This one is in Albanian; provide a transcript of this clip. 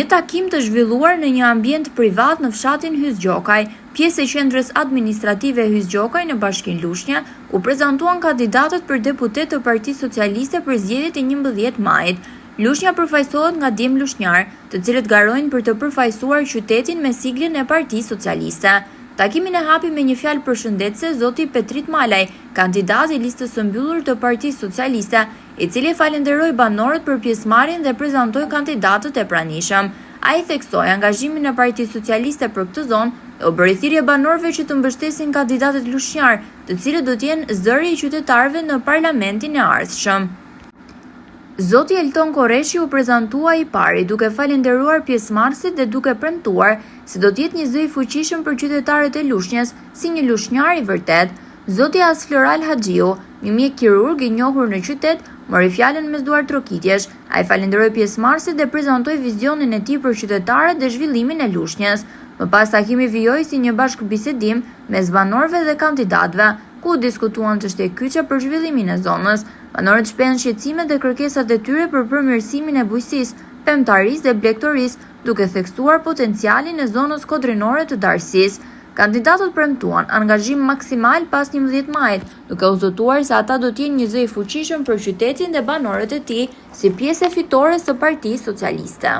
Një takim të zhvilluar në një ambient privat në fshatin Hyzgjokaj, pjesë e qendrës administrative Hyzgjokaj në bashkinë Lushnja, u prezantuan kandidatët për deputet të Partisë Socialiste për zgjedhjet e 11 majit. Lushnja përfaqësohet nga djem lushnjar, të cilët garojnë për të përfaqësuar qytetin me siglën e Partisë Socialiste. Takimin e hapi me një fjalë përshëndetëse zoti Petrit Malaj, kandidat i listës së mbyllur të Partisë Socialiste, i cili falenderoi banorët për pjesëmarrjen dhe prezantoi kandidatët e pranishëm. Ai theksoi angazhimin e Partisë Socialiste për këtë zonë dhe u bëri thirrje banorëve që të mbështesin kandidatët lushnjar, të cilët do të jenë zëri i qytetarëve në parlamentin e ardhshëm. Zoti Elton Korreshi u prezantua i pari duke falenderuar pjesëmarrësit dhe duke premtuar se do të jetë një zë i fuqishëm për qytetarët e Lushnjës si një lushnjar i vërtet. Zoti Asfloral Haxhiu, një mjek kirurg i njohur në qytet, mori fjalën mes duar trokitjesh. Ai falenderoi pjesëmarrësit dhe prezantoi vizionin e tij për qytetarët dhe zhvillimin e Lushnjës. Më pas takimi vijoi si një bashkëbisedim mes banorëve dhe kandidatëve, ku diskutuan çështje kyçe për zhvillimin e zonës. Banorët shprehen shqetësimet dhe kërkesat e tyre për përmirësimin e bujqësisë, pemtarisë dhe blegtorisë, duke theksuar potencialin e zonës kodrinore të Darësisë. Kandidatët premtuan angazhim maksimal pas 11 majit, duke u zotuar se ata do të jenë një zë i fuqishëm për qytetin dhe banorët e tij si pjesë fitore së Partisë Socialiste.